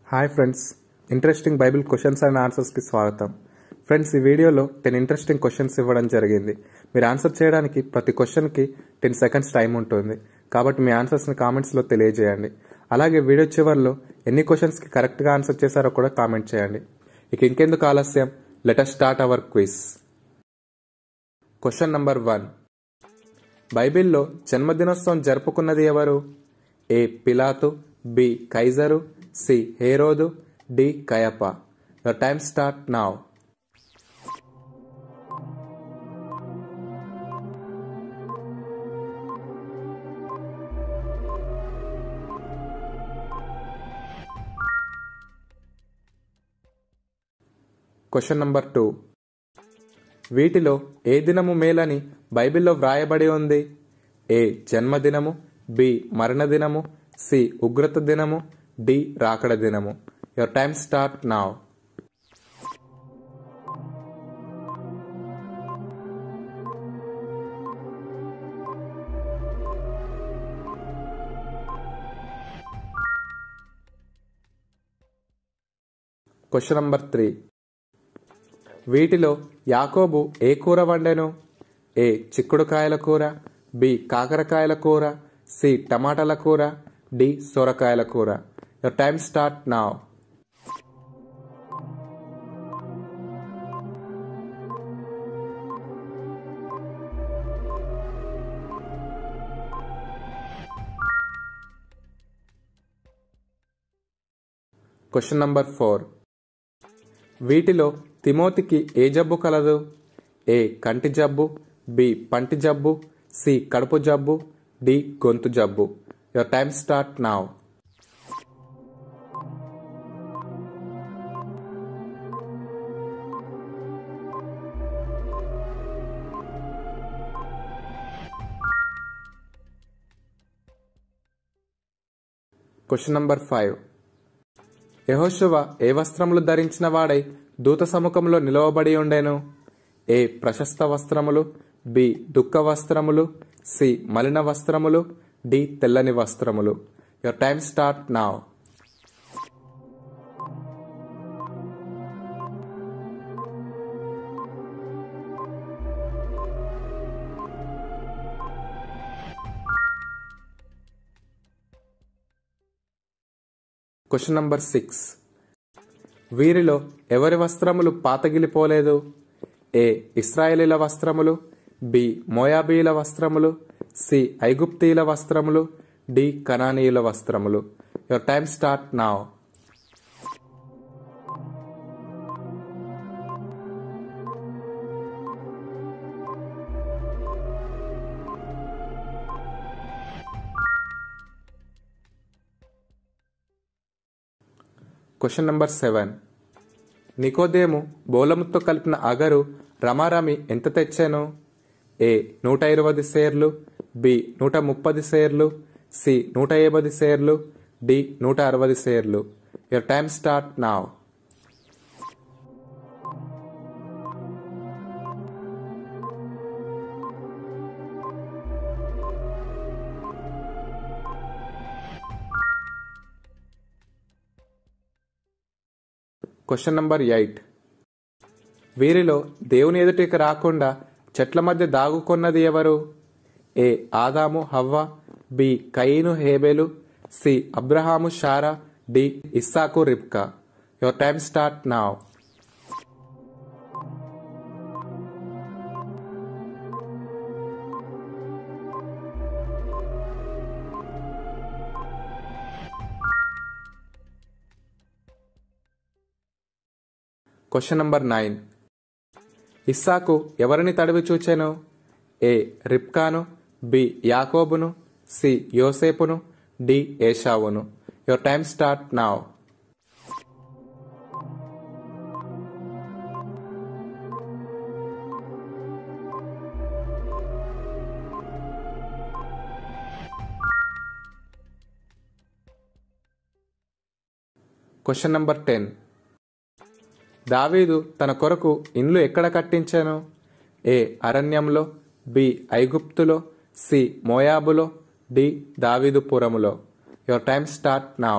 Hi friends, interesting Bible questions and ఆన్సర్స్కి స్వాగతం. Friends, ఈ వీడియోలో 10 ఇంట్రెస్టింగ్ క్వశ్చన్స్ ఇవ్వడం జరిగింది. మీరు ఆన్సర్ చేయడానికి ప్రతి క్వశ్చన్కి 10 సెకండ్స్ టైం ఉంటుంది. కాబట్టి మీ ఆన్సర్స్ని కామెంట్స్లో తెలియజేయండి. అలాగే వీడియో చివరిలో ఎన్ని క్వశ్చన్స్కి కరెక్ట్గా ఆన్సర్ చేశారో కూడా కామెంట్ చేయండి. ఇక ఇంకెందుకు ఆలస్యం, let us start our quiz. Question number 1. బైబిల్లో జన్మదినోత్సవం జరుపుకున్నది ఎవరు? ఏ. పిలాతు, బి. కైజరు, సి. హేరోదు, డి. కయప. Your time start now. Question number 2. వీటిలో ఏ దినము మేలని బైబిల్లో వ్రాయబడి ఉంది? ఏ. జన్మదినము, బి. మరణదినము, సి. ఉగ్రత దినము, డి. రాకడ దినము. Your time start now. Question number 3. వీటిలో యాకోబు ఏ కూర వండెను? ఏ. చిక్కుడుకాయల కూర, బి. కాకరకాయల కూర, సి. టమాటాల కూర, డి. సొరకాయల కూర. Your time start now. Question number 4. వీటిలో తిమోతికి ఏ జబ్బు కలదు? ఏ. కంటి జబ్బు, బి. పంటి జబ్బు, సి. కడుపు జబ్బు, డి. గొంతు జబ్బు. Your time start now. Question number 5. యెహోషువ ఏ వస్త్రములు ధరించిన వాడై దూత సముఖంలో నిలవబడి ఉండెను? ఏ. ప్రశస్త వస్త్రములు, బి. దుఃఖ వస్త్రములు, సి. మలిన వస్త్రములు, డి. తెల్లని వస్త్రములు. Your time start now. Question number 6. వీరిలో ఎవరి వస్త్రములు పాతగిలిపోలేదు? ఏ. ఇశ్రాయేలీల వస్త్రములు, బి. మోయాబీల వస్త్రములు, సి. ఐగుప్తీయుల వస్త్రములు, డి. కనానీయుల వస్త్రములు. Your time start now. Question number 7. నికోదేము బోలముతో కలిపిన అగరు రమారమి ఎంత తెచ్చాను? ఏ. 120 సేర్లు, బి. 130 సేర్లు, సి. 150 సేర్లు, డి. 160 సేర్లు. Your time start now. Question number 8. వీరిలో దేవుని ఎదుటికి రాకుండా చెట్ల మధ్య దాగుకొన్నది ఎవరు? ఏ. ఆదాము హవ్వ, బి. కయీను హేబెలు, సి. అబ్రహాము షారా, డి. ఇస్సాకు రిబ్కా. Your time start now. Question number 9. ఇస్సాకు ఎవరిని తడివి చూచెను? ఏ. రిబ్కాను, బి. యాకోబును, సి. యోసేపును, డి. ఏషావును. Your time start now. Question number 10. దావీదు తన కొరకు ఇండ్లు ఎక్కడ కట్టించాను? ఏ. అరణ్యంలో, బి. ఐగుప్తులో, సి. మోయాబులో, డి. దావీదుపురములో. Your time start now.